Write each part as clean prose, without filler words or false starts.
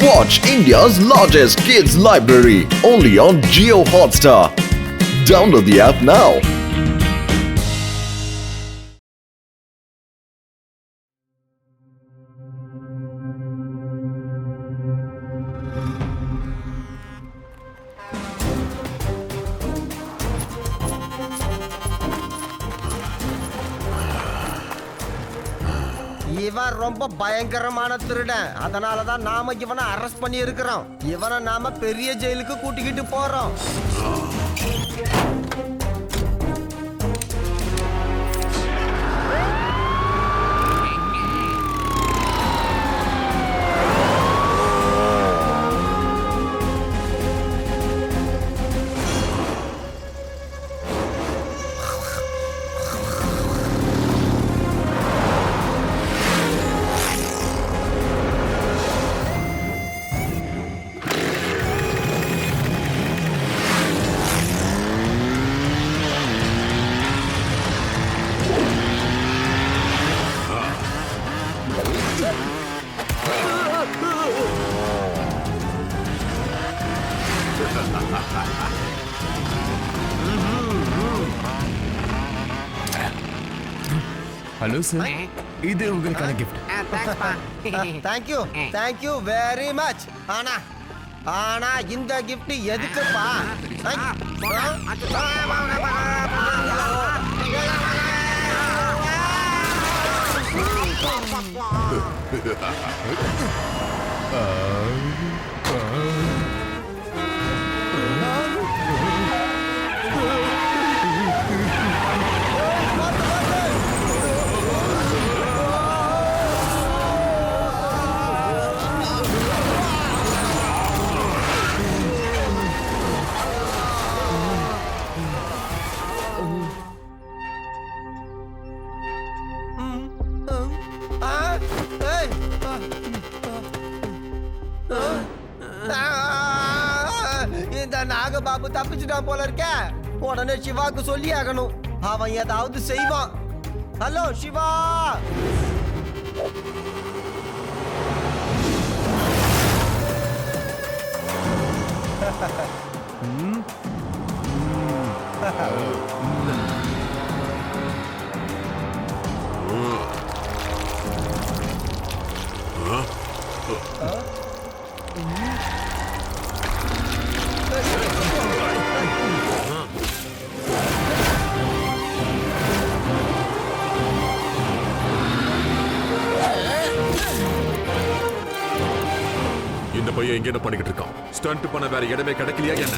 Watch India's largest kids library only on Jio Hotstar. Download the app now. இவன் ரொம்ப பயங்கரமான திருடன். அதனாலதான் நாம இவனை அரெஸ்ட் பண்ணி இருக்கிறோம். இவனை நாம பெரிய ஜெயிலுக்கு கூட்டிக்கிட்டு போறோம். ஹலோ சார், இது உங்களுக்கான கிஃப்ட். Thank you very much. ஆனா இந்த கிஃப்ட் எதுக்குப்பா? இந்த நாகபாபு தப்பிச்சுட்டான் போல இருக்க. உடனே சிவாக்கு சொல்லி ஆகணும். அவன் ஏதாவது செய்வான். ஹலோ சிவா. இந்த பையன் இங்க என்ன பண்ணிக்கிட்டு இருக்கான்? ஸ்டண்ட் பண்ண வேற இடமே கிடைக்கலையா என்ன?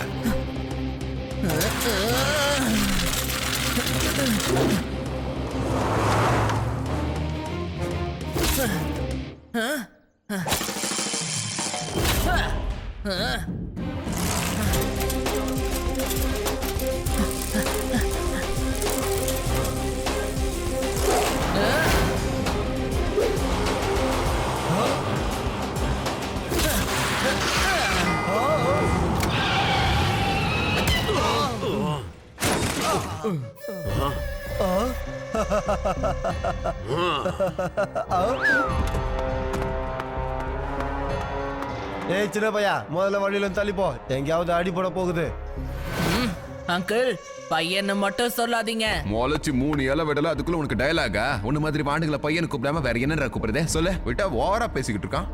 ஏய் சின்ன பையா, முதல்ல வழியில தள்ளிப்போ. எங்கேயாவது அடி போட போகுது. அங்கிள், பையன்னு மட்டும் சொல்லாதீங்க. முளைச்சு 3 இலை விடல, அதுக்குள்ள உனக்கு டயலாகா? உன்ன மாதிரி வாண்டுகளை பையனு கூப்பிடாம வேற என்னடா கூப்பிடுறதே? சொல்ல விட்டா ஓவரா பேசிக்கிட்டு இருக்கான்.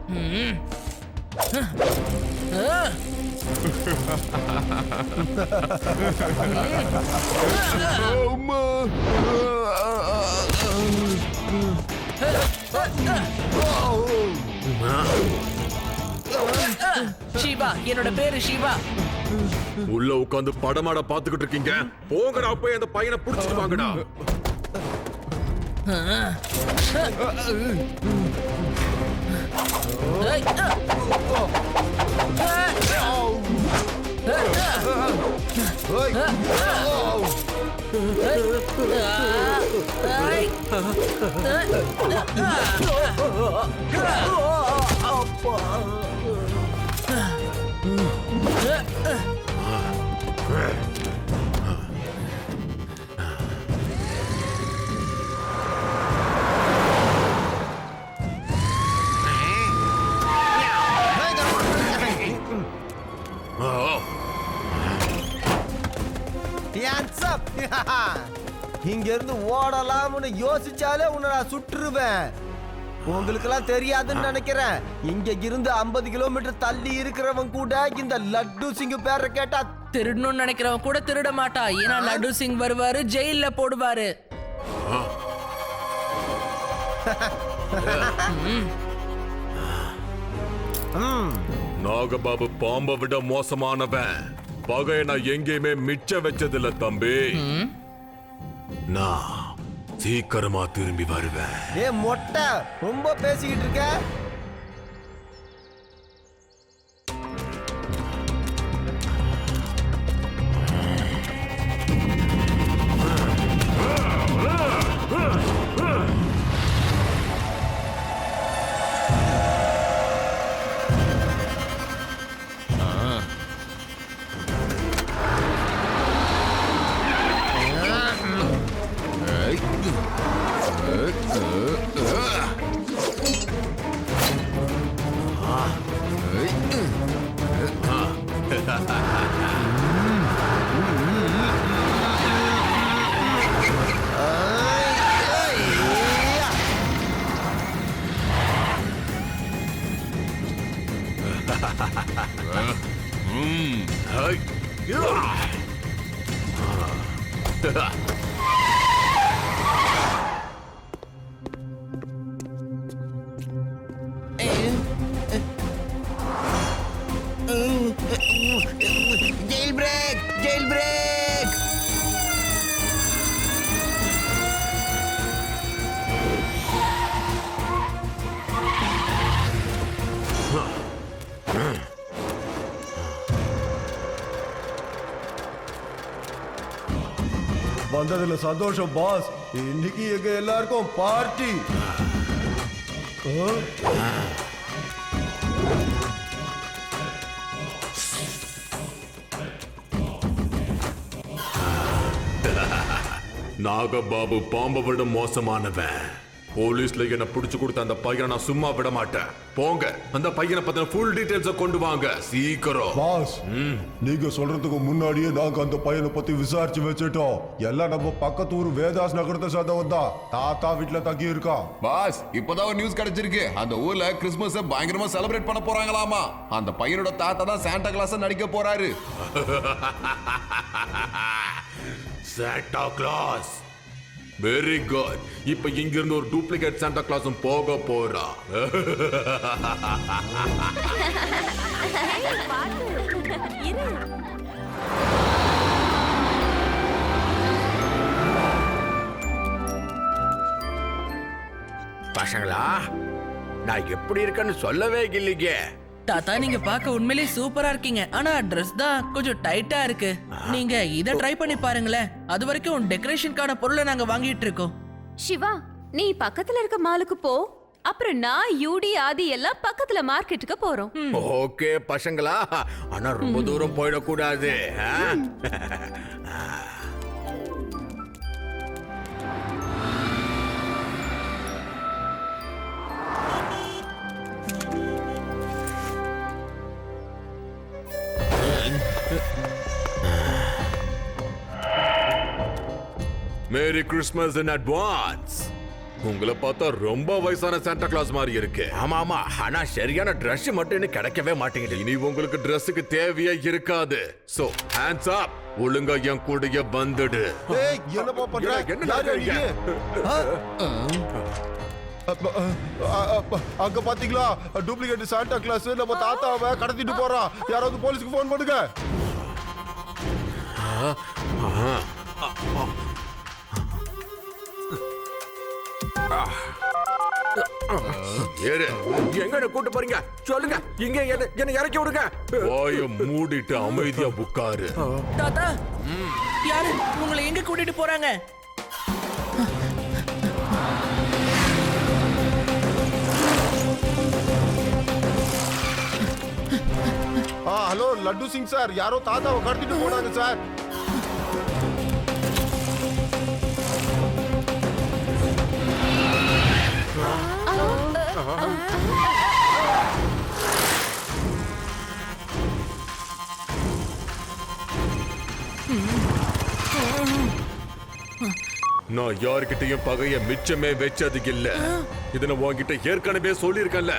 ஷிவா, என்னோட பேரு ஷிவா. உள்ள உட்கார்ந்து படமாட பாத்துக்கிட்டு இருக்கீங்க. போங்கடா, போய் அந்த பையனை புடிச்சிட்டு வாங்கடா. இங்க இருந்து ஓடலாம்னு யோசிச்சாலே உன்னை நான் சுட்டுருவேன். உங்களுக்கெல்லாம் தெரியாதுன்னு நினைக்கிறேன். இங்க இருந்து 50 கிலோமீட்டர் தள்ளி இருக்கிறவன் கூட இந்த லட்டு சிங் பேரை கேட்டா திருடணும்னு நினைக்கிறவன் கூட திருட மாட்டா. ஏன்னா லட்டு சிங் வருவாரு, ஜெயில போடுவாரு. நாகபாபு பாம்பை விட மோசமானவன். பகைய நான் எங்கேயுமே மிச்சம் வச்சதில்ல தம்பி. நான் சீக்கிரமா திரும்பி வருவேன். ஏ மொட்டை, ரொம்ப பேசிக்கிட்டு இருக்க. Jail break, jail break. வந்ததுல சந்தோஷம் பாஸ். இன்னைக்கு எங்க எல்லாருக்கும் பார்ட்டி. நாகபாபு பாம்பை விட மோசமானவன். போலீஸ்ல என்ன பிடிச்சு கொடுத்த அந்த பையனை நான் சும்மா விட மாட்டேன். போங்க, அந்த பையனை பத்தின ஃபுல் டீடைல்ஸ் கொண்டு வாங்க சீக்கிரம். பாஸ், நீங்க சொல்றதுக்கு முன்னாடியே நாங்க அந்த பையனை பத்தி விசாரிச்சு வச்சுட்டோம். எல்லாம் நம்ம பக்கத்து ஊர் வேதாஸ் நகரத்தை சேர்ந்தவன் தான். தாத்தா வீட்டுல தங்கி இருக்கான். பாஸ், இப்பதான் ஒரு நியூஸ் கிடைச்சிருக்கு. அந்த ஊர்ல கிறிஸ்துமஸ் பயங்கரமா செலிப்ரேட் பண்ண போறாங்களாமா. அந்த பையனோட தாத்தா தான் சாண்டா கிளாஸ் நடிக்க போறாரு. Santa Claus, very good. இப்ப இங்க இருந்து ஒரு டூப்ளிகேட் சாண்டா கிளாஸும் போக போறா. பசங்களா, நான் எப்படி இருக்கேன்னு சொல்லவே இல்லைங்க. தாத்தா, நீங்க பார்க்க உண்மையிலேயே சூப்பரா இருக்கீங்க. ஆனா Dress தான் கொஞ்சம் டைட்டா இருக்கு. நீங்க இத ட்ரை பண்ணி பாருங்களேன். அது வரைக்கும் டெக்கரேஷனுக்கான பொருளை நாங்க வாங்கிட்டு இருக்கோம். சிவா, நீ பக்கத்துல இருக்க மாலுக்கு போ. அப்புறம் நான் யூடி ஆதி எல்லாம் பக்கத்துல மார்க்கெட்டுக்கு போறோம். ஓகே பசங்களா, ஆனா ரொம்ப தூரம் போயிடக்கூடாது. Merry Christmas in advance. உங்களை பார்த்தா ரொம்ப வயசான சாண்டா கிளாஸ் மாதிரி இருக்கு. ஆமா ஆமா, ஆனா சரியான Dress மட்டும் இன்னும் கிடைக்கவே மாட்டேங்குது. இனி உங்களுக்கு Dressக்கு தேவையே இருக்காது. So hands up. ஒழுங்கா என் கூடயே வந்துடு. ஏய், என்னப்பா பண்ற? என்ன யாரு நடக்குது? அங்க பாத்தீங்களா, டூப்ளிகேட் சாண்டா கிளாஸ் நம்ம தாத்தாவை கடத்திட்டு போறான். யாராவது போலீஸ்க்கு போன் பண்ணுங்க. ஏறு. எங்க கூட்டு போறீங்க சொல்லுங்க. இங்க என்ன இறக்கி விடுங்க. வாய மூடிட்டு அமைதியா உட்காரு. தாத்தா, யாரு உங்களை எங்க கூட்டிட்டு போறாங்க? ஹலோ லட்டு சிங் சார், யாரோ தாத்தாவை கடத்திட்டு போனாங்க சார். நான் யாருக்கிட்டையும் பகைய மிச்சமே வச்சது இல்ல. இத நான் உன்கிட்ட ஏற்கனவே சொல்லியிருக்கேன்ல.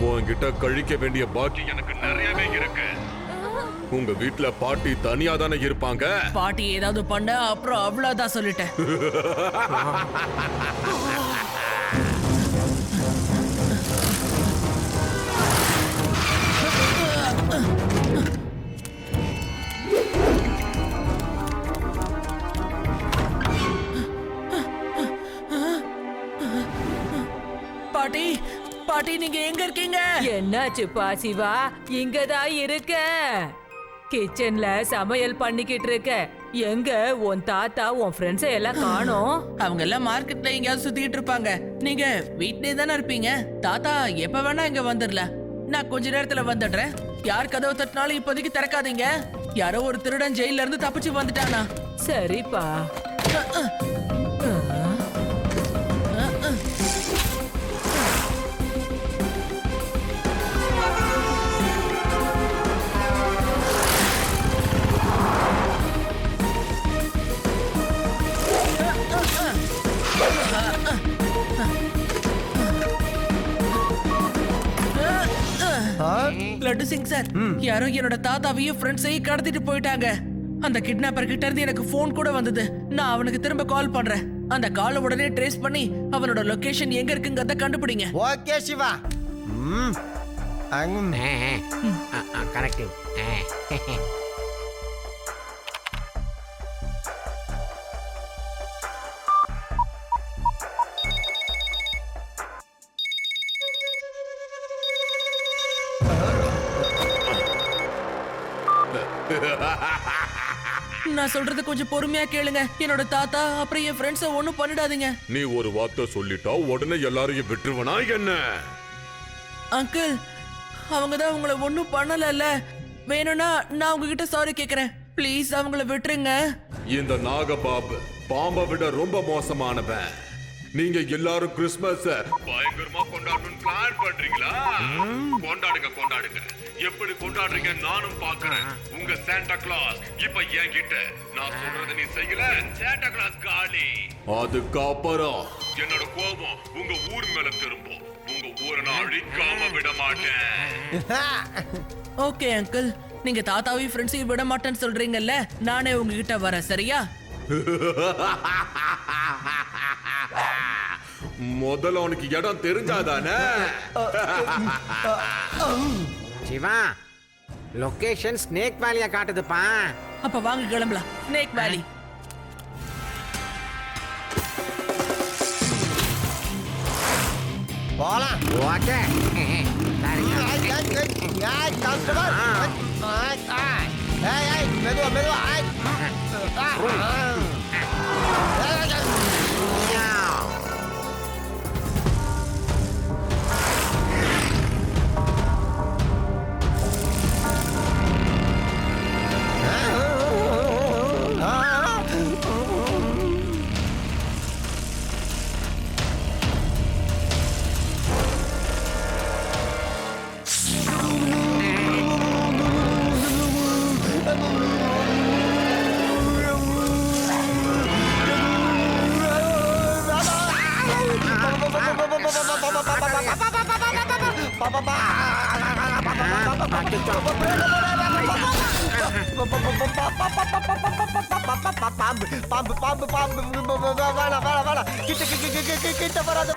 உன்கிட்ட கழிக்க வேண்டிய பாக்கி எனக்கு நிறையவே இருக்கு. உங்க வீட்ல பாட்டி தனியா தானே இருப்பாங்க. பாட்டி ஏதாவது பண்ண அப்புறம் அவ்வளவுதான் சொல்லிட்டேன். பாட்டி பாட்டி நீங்க எங்க இருக்கீங்க? என்னாச்சுப்பா சிவா? இங்கதான் இருக்க. கிச்சன்ல சமையல் பண்ணிக்கிட்டு இருக்க. எங்க உன் தாத்தா உன் ஃப்ரெண்ட்ஸ் எல்லாம் காணோம்? அவங்க எல்லாம் மார்க்கெட்ல எங்கயாவது சுத்திட்டு இருப்பாங்க. நீங்க வீட்லயே தானே இருப்பீங்க. தாத்தா எப்ப வேணா இங்க வந்துடலாம். நான் கொஞ்ச நேரத்துல வந்துடுறேன். யார் கதவு தட்டினாலும் இப்போதைக்கு திறக்காதீங்க. யாரோ ஒரு திருடன் ஜெயில இருந்து தப்பிச்சு வந்துட்டானா? சரிப்பா. லட்டு சிங் சார், யாரோ என்னோட தாத்தாவையும் ஃப்ரெண்ட்ஸையும் கடத்திட்டு போயிட்டாங்க. அந்த கிட்னாப்பர் கிட்ட இருந்து எனக்கு போன் கூட வந்தது. நான் அவனுக்கு திரும்ப கால் பண்றேன். அந்த காலை உடனே ட்ரேஸ் பண்ணி அவனோட லொகேஷன் எங்க இருக்குங்கறத கண்டுபிடிங்க. ஓகே சிவா. கரெக்ட். நான் சொல்றது கொஞ்சம் பொறுமையா கேளுங்க. என்னோட தாத்தா அப்புறம் என் ஃப்ரெண்ட்ஸ ஒண்ணும் பண்ணிடாதீங்க. நீ ஒரு வார்த்தை சொல்லிட்டா உடனே எல்லாரையும் விட்டுருவனா என்ன? அங்கிள், அவங்க தான் உங்களை ஒண்ணும் பண்ணலல்ல. வேணும்னா நான் உங்ககிட்ட சாரி கேக்குறேன். ப்ளீஸ் அவங்கள விட்டுருங்க. இந்த நாகபாபு பாம்பை விட ரொம்ப மோசமானவன். நீங்க எல்லாரும் கிறிஸ்மஸ் பயங்கரமா கொண்டாடணும்னு பிளான் பண்றீங்களா? கொண்டாடுங்க. எப்படி கொண்டாடுறீங்க நானும் பாக்குறேன். உங்க சாண்டா கிளாஸ் இப்ப என்கிட்ட. நான் சொல்றத நீ செய்யல, சாண்டா கிளாஸ் காலி. அதுக்கப்புறம் என்னோட கோபம் உங்க ஊர் மேல திரும்பும். உங்க ஊரை நான் அழிக்காம விட மாட்டேன். ஓகே அங்கிள், நீங்க தாத்தாவையும் ஃப்ரெண்ட்ஸையும் விட மாட்டேன்னு சொல்றீங்கல்ல, நானே உங்ககிட்ட வரேன். சரியா? முதல்ல உனக்கு இடம் தெரிஞ்சாதானே? சிவா, லொகேஷன் ஸ்னேக் வேலியா காட்டுதுப்பா. அப்ப வாங்க கிளம்பலாம். ஸ்னேக் வேலி. போலாம். ஓகே. மெதுவா. கிட்ட வராத.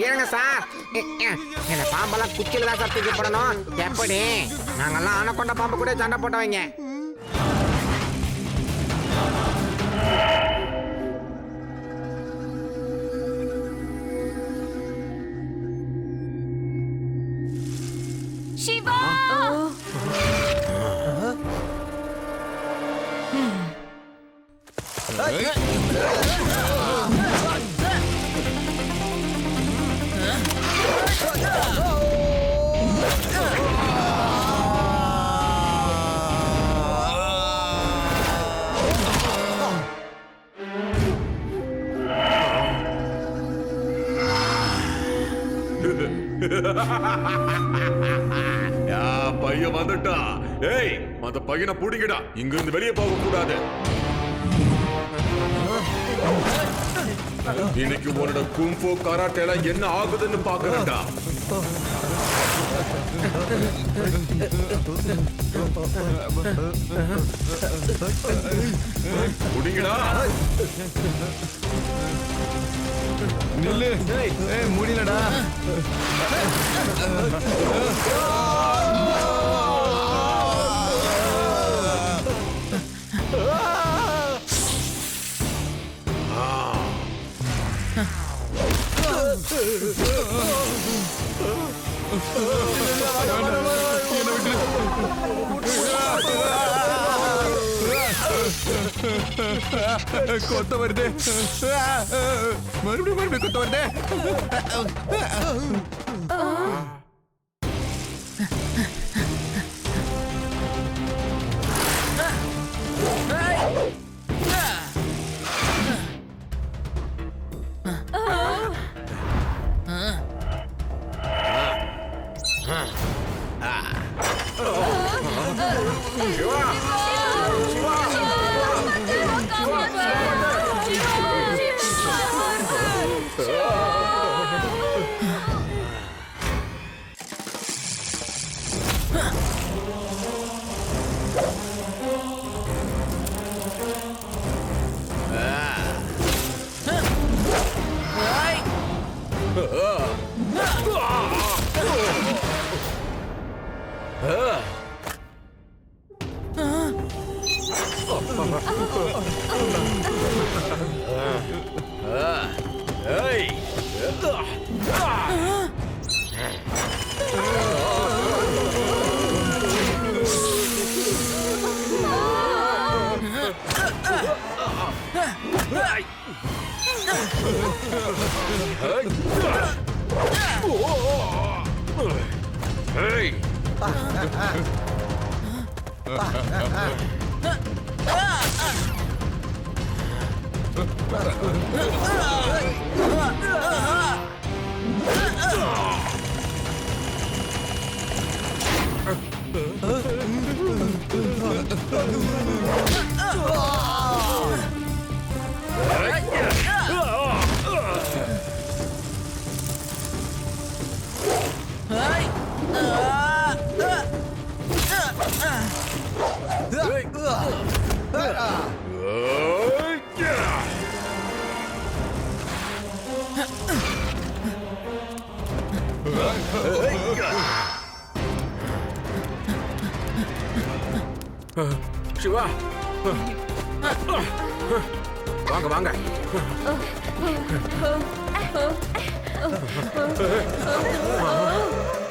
இருங்க சார், இந்த பாம்பெல்லாம் குச்சியில தான் சார் தூக்கி போடணும். எப்படி? நாங்கெல்லாம் ஆனக்கொண்ட பாம்பு கூட சண்டை போட்டவங்க. சிவா, பையன் வந்துட்டா. ஏய், அந்த பையனை புடிங்கடா. இங்க இருந்து வெளியே போக கூடாது. இன்னைக்கு உன்னோட கும்போ கராட்டேல என்ன ஆகுதுன்னு பாக்குறேன்டா. புடிங்கடா. நில்லு. முடியலடா. கொத்த வருது. மறுபடியும் கொத்த வருது. சிவா, வாங்க வாங்க.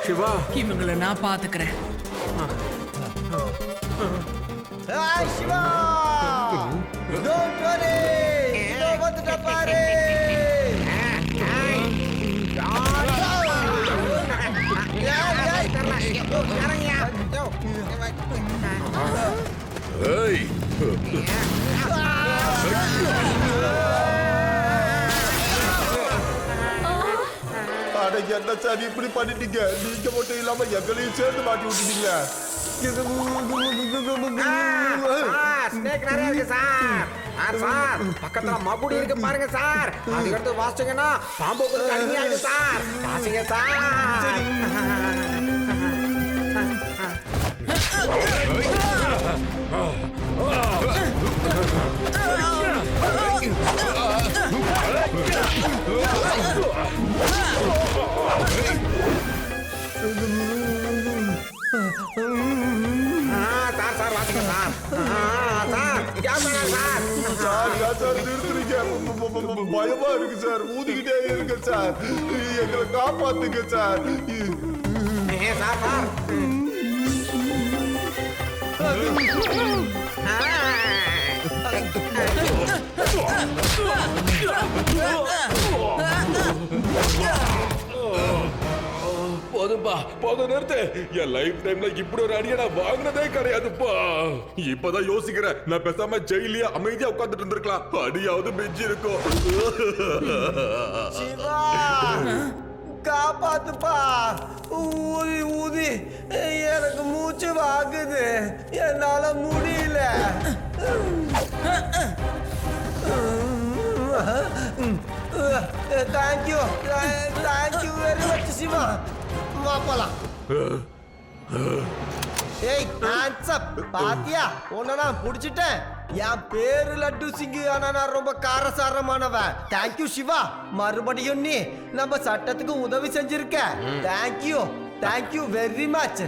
சிவா, இவங்களை நான் பாத்துக்கிறேன். Siva, don't worry. இதோ வந்துட்ட பாரு. ஏய், அட என்ன சார் இப்படி பண்ணிட்டீங்க? நீங்க மட்டும் இல்லாம எங்களையும் சேர்ந்து மாட்டி விட்டுட்டீங்க. ஸ்னேக் நிறைய இருக்கு சார். சார், பக்கத்துல மபுடி இருக்கு பாருங்க சார். அதுக்கடுத்து வாசிச்சீங்கன்னா பாம்பு அடிமையாயிடு சார். வாசிங்க சார். சார் வாசிங்க சார். சார் நிறுத்துறீங்க. பயமா இருக்கு சார். ஊதிக்கிட்டே இருக்கு சார். எங்களை காப்பாத்துங்க சார். Sir sir. போதும்பா, போதும் நிறுத்து. என் லைஃப் டைம்ல இப்படி ஒரு அடியை நான் வாங்கினதே கிடையாதுப்பா. இப்பதான் யோசிக்கிறேன், நான் பேசாம ஜெயிலியா அமைதியா உட்கார்ந்துட்டு இருந்திருக்கலாம். அடியாவது மிஞ்சி இருக்கும். காப்பாத்துப்பா. ஊதி ஊதி எனக்கு மூச்சு வாங்குது, என்னால முடியல. Thank you very much Shiva. வா போலாம். ஏய் ஹேண்ட்ஸ் அப். பாத்தியா, உன்னை நான் புடிச்சிட்டேன். என் பேரு லட்டு சிங்கு, ஆனா நான் ரொம்ப காரசாரமானவன். தேங்க்யூ சிவா. மறுபடியும் நீ நம்ம சட்டத்துக்கு உதவி செஞ்சிருக்க. Thank you very much.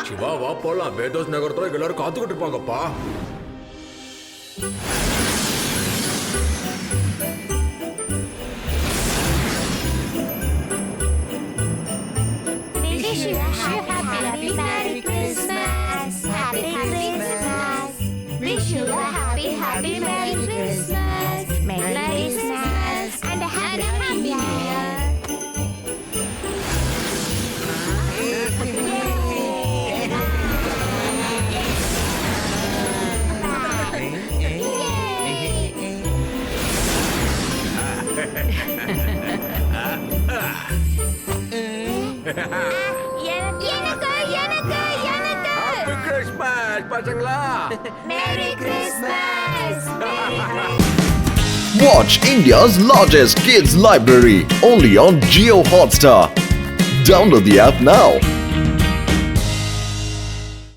சிவா வா போலாம். வேதாஸ் நகரத்துல எல்லாரும் காத்துக்கிட்டு இருப்பாங்கப்பா. Happy Merry Christmas. Happy Christmas. Wish you a happy Merry Christmas. Merry Christmas and a happy New Year. Happy Christmas பசங்களா. Merry Christmas. Watch India's largest kids library only on Jio Hotstar. Download the app now.